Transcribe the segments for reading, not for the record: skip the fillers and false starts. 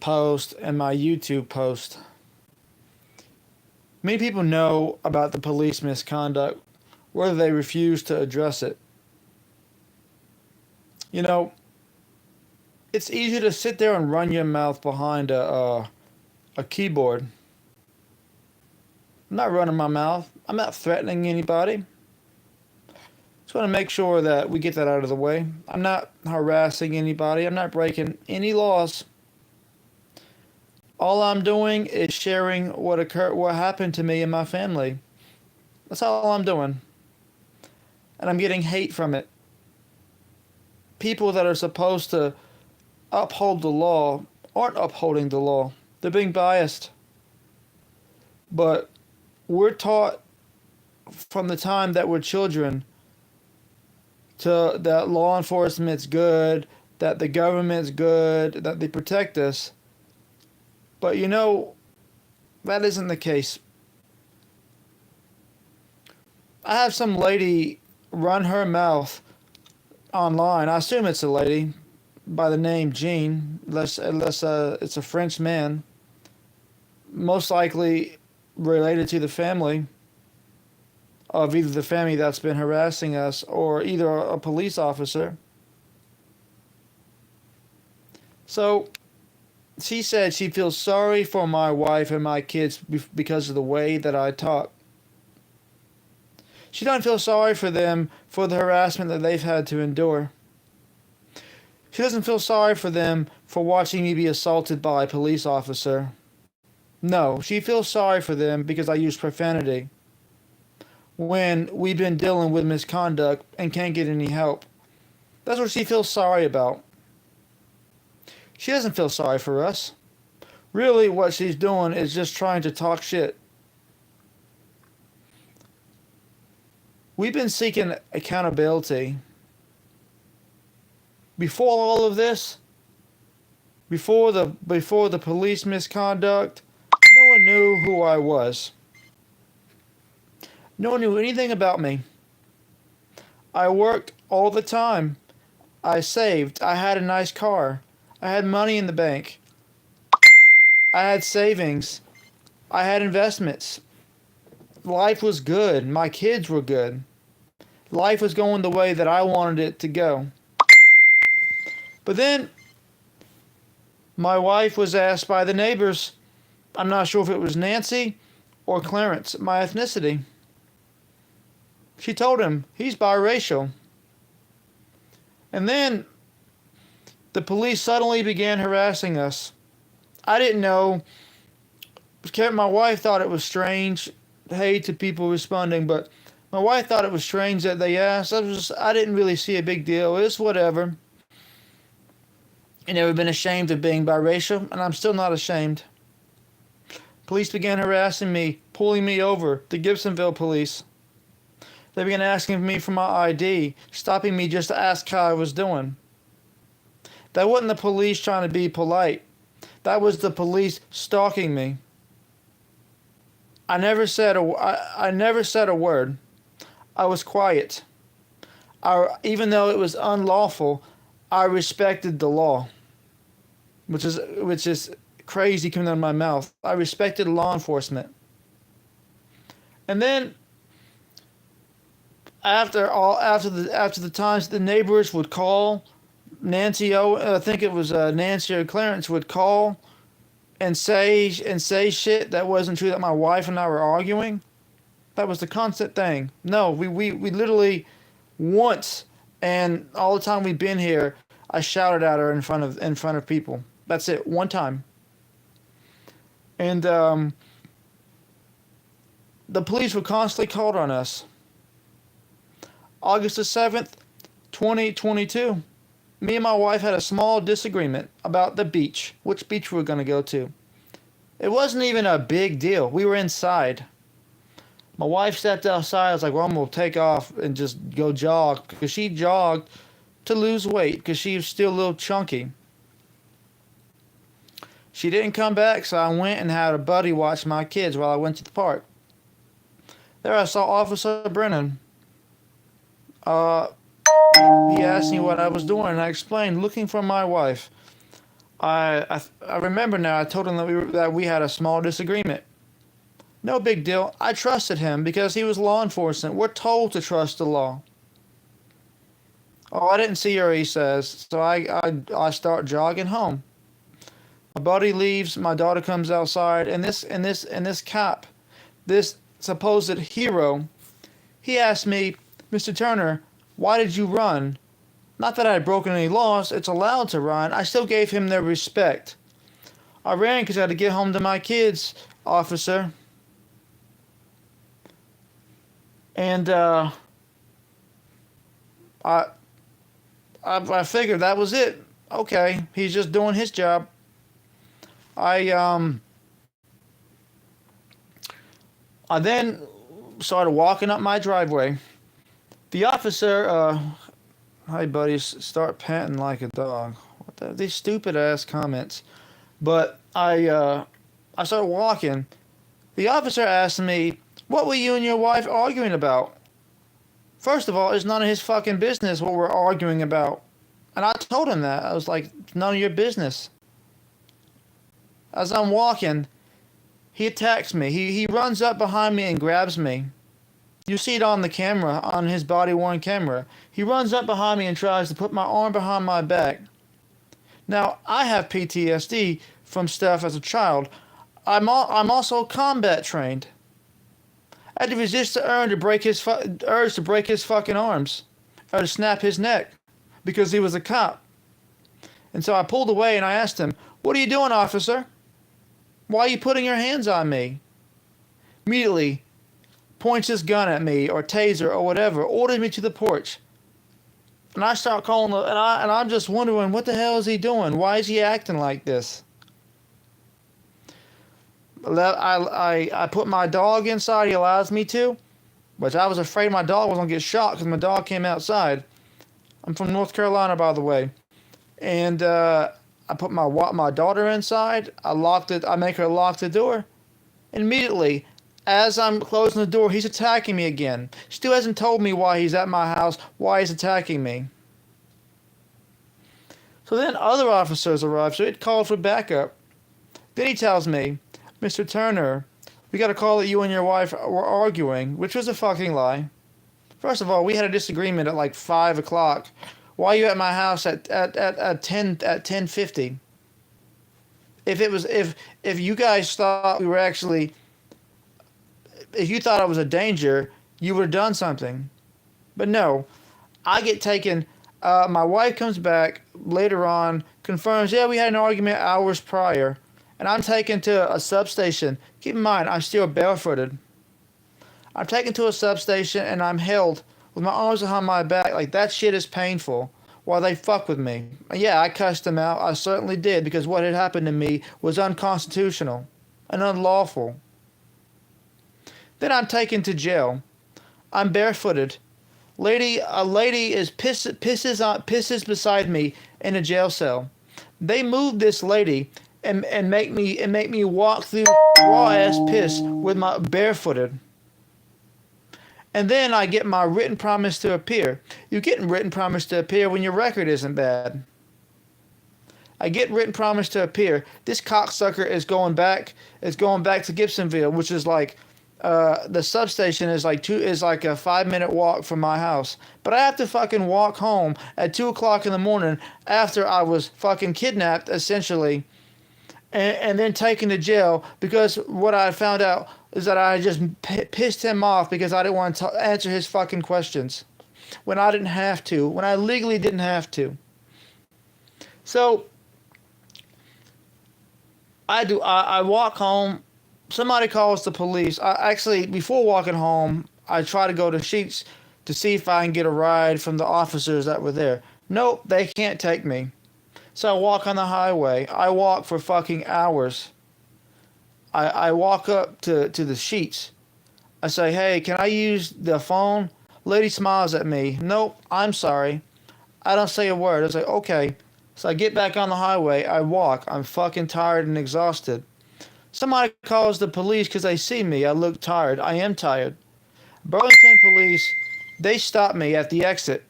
post and my YouTube post. Many people know about the police misconduct, whether they refuse to address it. You know, it's easy to sit there and run your mouth behind a keyboard. I'm not running my mouth. I'm not threatening anybody. Just want to make sure that we get that out of the way. I'm not harassing anybody. I'm not breaking any laws. All I'm doing is sharing what happened to me and my family. That's all I'm doing. And I'm getting hate from it. People that are supposed to uphold the law aren't upholding the law. They're being biased. But we're taught from the time that we're children that law enforcement's good, that the government's good, that they protect us. But you know, that isn't the case. I have some lady run her mouth online. I assume it's a lady by the name Jean, unless it's a French man, most likely related to the family of either the family that's been harassing us or either a police officer. So she said she feels sorry for my wife and my kids because of the way that I talk. She doesn't feel sorry for them for the harassment that they've had to endure. She doesn't feel sorry for them for watching me be assaulted by a police officer. No, she feels sorry for them because I use profanity when we've been dealing with misconduct and can't get any help. That's what she feels sorry about. She doesn't feel sorry for us. Really, what she's doing is just trying to talk shit. We've been seeking accountability. Before all of this, before the police misconduct, no one knew who I was. No one knew anything about me. I worked all the time. I saved. I had a nice car. I had money in the bank. I had savings. I had investments. Life was good. My kids were good. Life was going the way that I wanted it to go. But then my wife was asked by the neighbors, I'm not sure if it was Nancy or Clarence, my ethnicity. She told him he's biracial. And then the police suddenly began harassing us. I didn't know. My wife thought it was strange, hey, to people responding, but my wife thought it was strange that they asked. I didn't really see a big deal. It's whatever. I never been ashamed of being biracial, and I'm still not ashamed. Police began harassing me, pulling me over, the Gibsonville police. They began asking me for my ID, stopping me just to ask how I was doing. That wasn't the police trying to be polite. That was the police stalking me. I never said a word. I was quiet. Even though it was unlawful, I respected the law, which is crazy coming out of my mouth. I respected law enforcement. And then after the times the neighbors would call, I think it was Nancy or Clarence would call and say shit that wasn't true, that my wife and I were arguing. That was the constant thing. No, we literally once, and all the time we've been here, I shouted at her in front of people. That's it, one time. And the police were constantly called on us. August the 7th, 2022, me and my wife had a small disagreement about the beach, which beach we were going to go to. It wasn't even a big deal. We were inside. My wife stepped outside. I was like, well, I'm going to take off and just go jog, because she jogged to lose weight because she was still a little chunky. She didn't come back, so I went and had a buddy watch my kids while I went to the park. There I saw Officer Brennan. He asked me what I was doing, and I explained, looking for my wife. I remember now. I told him that we had a small disagreement. No big deal. I trusted him because he was law enforcement. We're told to trust the law. Oh, I didn't see her, he says. So I start jogging home. My buddy leaves. My daughter comes outside, and this cop, this supposed hero, he asked me, Mr. Turner, why did you run? Not that I had broken any laws. It's allowed to run. I still gave him their respect. I ran because I had to get home to my kids, officer. And I, I figured that was it. Okay, he's just doing his job. I um I then started walking up my driveway. The officer, hi buddies, start panting like a dog. These stupid ass comments. But I started walking. The officer asked me, "What were you and your wife arguing about?" First of all, it's none of his fucking business what we're arguing about. And I told him that. I was like, "None of your business." As I'm walking, he attacks me. He runs up behind me and grabs me. You see it on the camera, on his body-worn camera. He runs up behind me and tries to put my arm behind my back. Now, I have PTSD from stuff as a child. I'm also combat trained. I had to resist the urge to break his fucking arms, or to snap his neck, because he was a cop. And so I pulled away and I asked him, "What are you doing, officer? Why are you putting your hands on me?" Immediately, points his gun at me, or taser, or whatever, orders me to the porch. And I start calling, and I'm just wondering, what the hell is he doing? Why is he acting like this? I put my dog inside. He allows me to, which I was afraid my dog was gonna get shot because my dog came outside. I'm from North Carolina, by the way, and I put my daughter inside. I locked it. I make her lock the door. And immediately, as I'm closing the door, he's attacking me again. Still hasn't told me why he's at my house, why he's attacking me. So then other officers arrive, so it called for backup. Then he tells me, "Mr. Turner, we got a call that you and your wife were arguing," which was a fucking lie. First of all, we had a disagreement at like 5 o'clock. Why are you at my house at 10:50? If you guys thought we were actually, if you thought I was a danger, you would have done something. But no, I get taken. My wife comes back later on, confirms, yeah, we had an argument hours prior, and I'm taken to a substation. Keep in mind, I'm still barefooted. I'm taken to a substation and I'm held with my arms behind my back like that shit is painful while they fuck with me. Yeah, I cussed them out. I certainly did because what had happened to me was unconstitutional and unlawful. Then I'm taken to jail. I'm barefooted. A lady is pisses beside me in a jail cell. They move this lady and make me walk through raw ass piss with my barefooted. And then I get my written promise to appear. You get written promise to appear when your record isn't bad. I get written promise to appear. This cocksucker is going back. Is going back to Gibsonville, which is like the substation is like a 5-minute walk from my house. But I have to fucking walk home at 2 o'clock in the morning after I was fucking kidnapped, essentially, and then taken to jail because what I found out is that I just pissed him off because I didn't want to answer his fucking questions when I didn't have to, when I legally didn't have to. So I walk home. Somebody calls the police. Actually, before walking home, I try to go to Sheets to see if I can get a ride from the officers that were there. Nope, they can't take me. So I walk on the highway. I walk for fucking hours. I walk up to the Sheets. I say, "Hey, can I use the phone?" Lady smiles at me. "Nope, I'm sorry." I don't say a word. I say, "Okay." So I get back on the highway. I walk. I'm fucking tired and exhausted. Somebody calls the police because they see me. I look tired. I am tired. Burlington police, they stop me at the exit.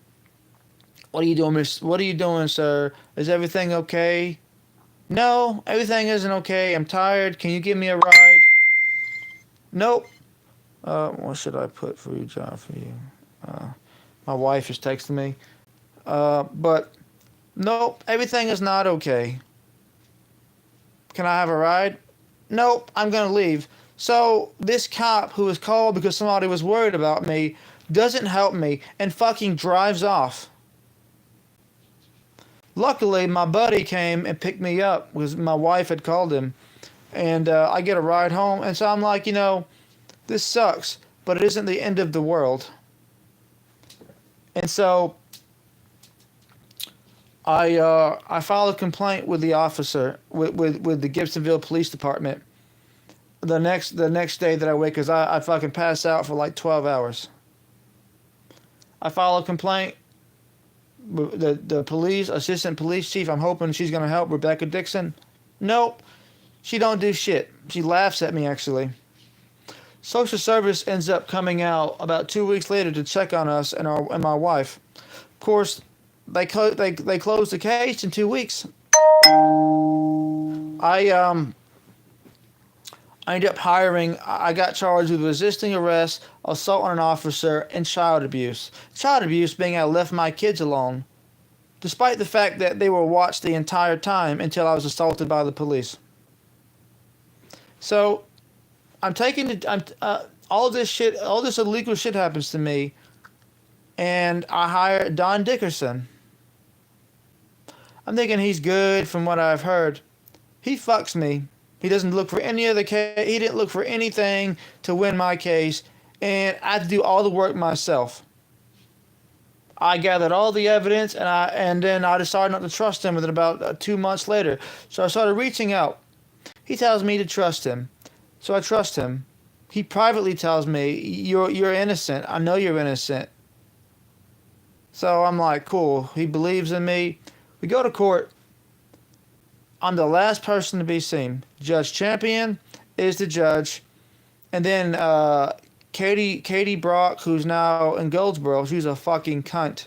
"What are you doing, miss? What are you doing, sir? Is everything okay?" No, everything isn't okay. I'm tired. Can you give me a ride? Nope. What should I put for you, John? For you? My wife is texting me. But nope, everything is not okay. Can I have a ride? Nope, I'm gonna leave. So this cop who was called because somebody was worried about me doesn't help me and fucking drives off. Luckily, my buddy came and picked me up because my wife had called him, and I get a ride home. And so I'm like, this sucks, but it isn't the end of the world. And so I filed a complaint with the officer with the Gibsonville Police Department the next day that I wake, because I fucking passed out for like 12 hours. I filed a complaint. The police assistant police chief, I'm hoping she's gonna help, Rebecca Dixon. Nope, she don't do shit. She laughs at me, actually. Social service ends up coming out about 2 weeks later to check on us and my wife. Of course, they closed the case in 2 weeks. I ended up hiring. I got charged with resisting arrest, assault on an officer, and child abuse. Child abuse being I left my kids alone, despite the fact that they were watched the entire time until I was assaulted by the police. So, all this illegal shit happens to me, and I hire Don Dickerson. I'm thinking he's good from what I've heard. He fucks me. He doesn't look for any other case. He didn't look for anything to win my case, and I had to do all the work myself. I gathered all the evidence, and then I decided not to trust him within about 2 months later. So I started reaching out. He tells me to trust him, so I trust him. He privately tells me, "You're innocent. I know you're innocent." So I'm like, cool. He believes in me. We go to court. I'm the last person to be seen. Judge Champion is the judge. And then Katie Brock, who's now in Goldsboro, she's a fucking cunt.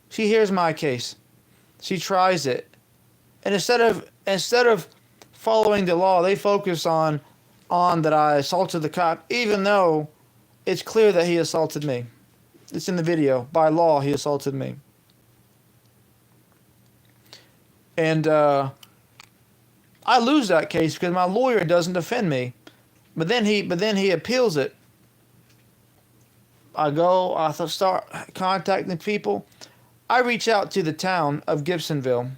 She hears my case. She tries it. And instead of following the law, they focus on that I assaulted the cop, even though it's clear that he assaulted me. It's in the video. By law, he assaulted me. And I lose that case because my lawyer doesn't defend me. But then he appeals it. I start contacting people. I reach out to the town of Gibsonville.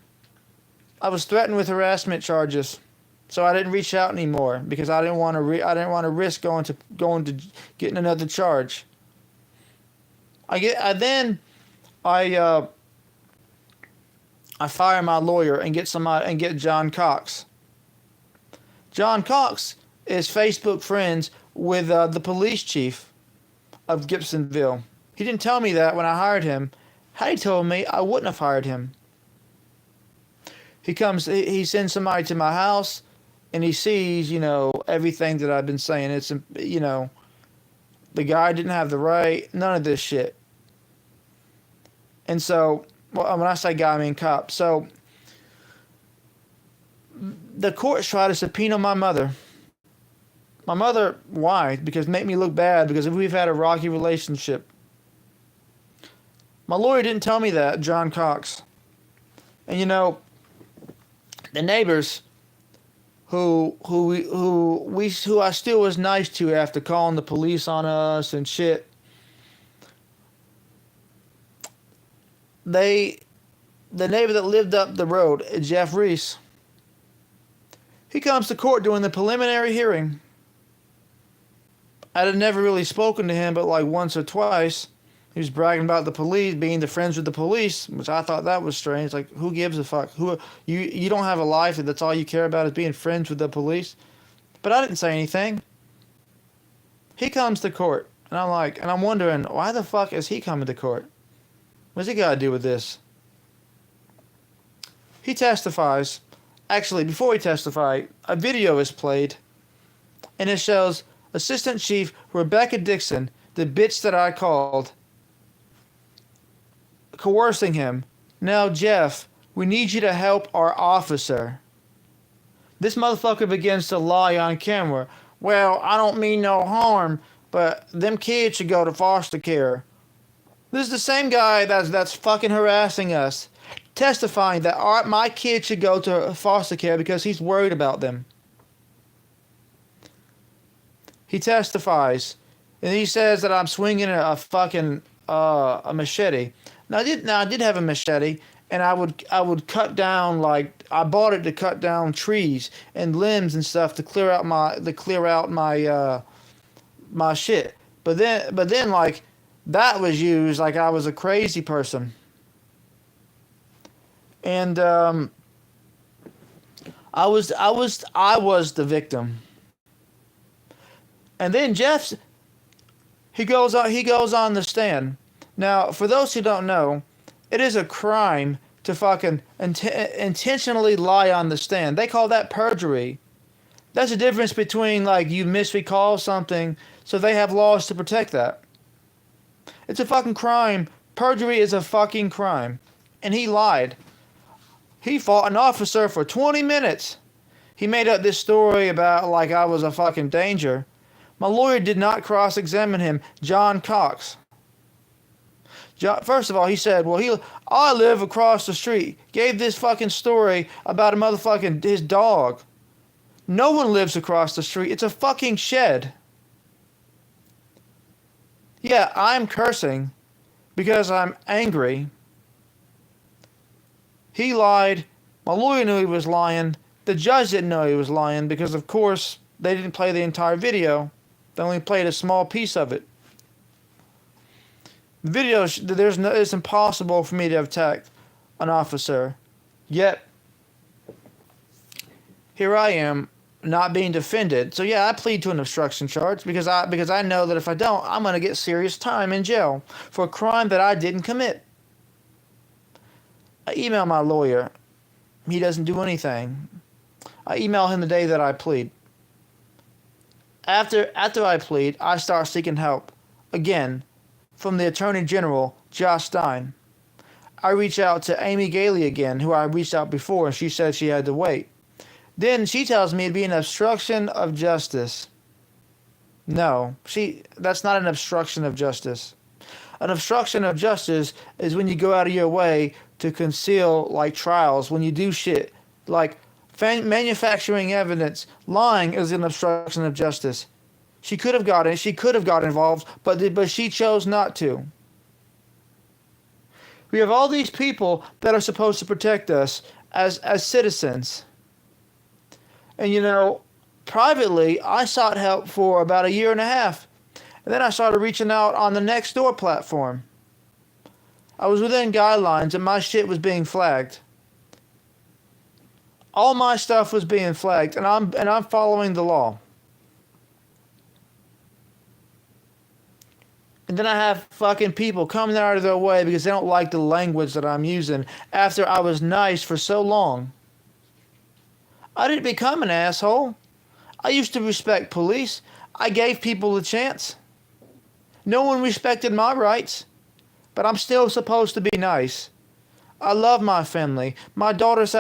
I was threatened with harassment charges, so I didn't reach out anymore because I didn't want to risk going to getting another charge. I fire my lawyer and get John Cox. John Cox is Facebook friends with the police chief of Gibsonville. He didn't tell me that when I hired him. Had he told me, I wouldn't have hired him. He sends somebody to my house, and he sees, everything that I've been saying. It's, the guy didn't have the right, none of this shit. And so, when I say guy, I mean cop. So, the courts try to subpoena my mother. My mother, why? Because make me look bad, because we've had a rocky relationship. My lawyer didn't tell me that, John Cox. And the neighbors who I still was nice to after calling the police on us and shit. The neighbor that lived up the road, Jeff Reese, he comes to court during the preliminary hearing. I had never really spoken to him but like once or twice. He was bragging about the police, being the friends with the police, which I thought that was strange. Like, who gives a fuck? You don't have a life and that's all you care about is being friends with the police? But I didn't say anything. He comes to court, and I'm wondering, why the fuck is he coming to court? What's he got to do with this? He testifies. Actually, before he testified, a video is played, and it shows Assistant Chief Rebecca Dixon, the bitch that I called, coercing him. "Now, Jeff, we need you to help our officer." This motherfucker begins to lie on camera. Well, I don't mean no harm, but them kids should go to foster care. This is the same guy that's fucking harassing us, testifying that my kids should go to foster care because he's worried about them. He testifies, and he says that I'm swinging a fucking a machete. Now I did have a machete, and I would cut down, like, I bought it to cut down trees and limbs and stuff to clear out my my shit. But then like that was used like I was a crazy person. And I was the victim. And then he goes on the stand. Now, for those who don't know, it is a crime to fucking intentionally lie on the stand. They call that perjury. That's the difference between, like, you misrecall something, so they have laws to protect that. It's a fucking crime. Perjury is a fucking crime. And he lied. He fought an officer for 20 minutes. He made up this story about, like, I was a fucking danger. My lawyer did not cross-examine him. John Cox. First of all, he said, well, I live across the street. Gave this fucking story about his dog. No one lives across the street. It's a fucking shed. Yeah, I'm cursing because I'm angry. He lied. My lawyer knew he was lying. The judge didn't know he was lying because, of course, they didn't play the entire video. They only played a small piece of it. The video, it's impossible for me to have attacked an officer. Yet, here I am, not being defended. So yeah, I plead to an obstruction charge because I know that if I don't, I'm going to get serious time in jail for a crime that I didn't commit. I email my lawyer. He doesn't do anything. I email him the day that I plead. After I plead, I start seeking help again from the Attorney General, Josh Stein. I reach out to Amy Gailey again, who I reached out before, and she said she had to wait. Then she tells me it'd be an obstruction of justice. No, that's not an obstruction of justice. An obstruction of justice is when you go out of your way to conceal, like, trials, when you do shit like manufacturing evidence. Lying is an obstruction of justice. She could have got involved, but she chose not to. We have all these people that are supposed to protect us as citizens. And, you know, privately, I sought help for about 1.5 years. And then I started reaching out on the Nextdoor platform. I was within guidelines and my shit was being flagged. All my stuff was being flagged, and I'm following the law. And then I have fucking people coming out of their way because they don't like the language that I'm using after I was nice for so long. I didn't become an asshole. I used to respect police. I gave people a chance. No one respected my rights, but I'm still supposed to be nice. I love my family. My oldest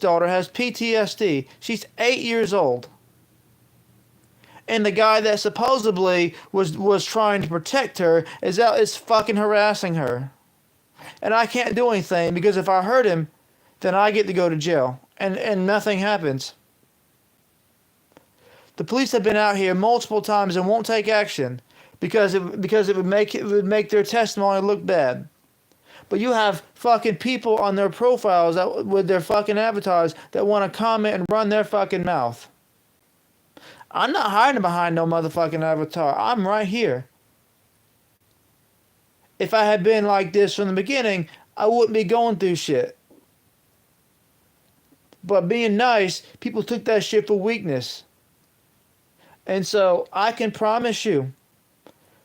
daughter has PTSD. She's 8 years old. And the guy that supposedly was trying to protect her is fucking harassing her. And I can't do anything because if I hurt him, then I get to go to jail. And nothing happens. The police have been out here multiple times and won't take action because it would make their testimony look bad. But you have fucking people on their profiles with their fucking avatars that want to comment and run their fucking mouth. I'm not hiding behind no motherfucking avatar. I'm right here. If I had been like this from the beginning, I wouldn't be going through shit. But being nice, people took that shit for weakness. And so I can promise you,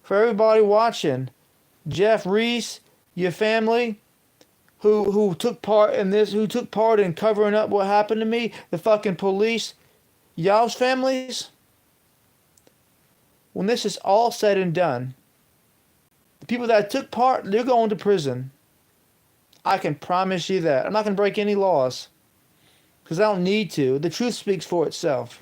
for everybody watching, Jeff Reese, your family, who took part in this, who took part in covering up what happened to me, the fucking police, y'all's families, when this is all said and done, the people that took part, they're going to prison. I can promise you that. I'm not going to break any laws. Because I don't need to. The truth speaks for itself.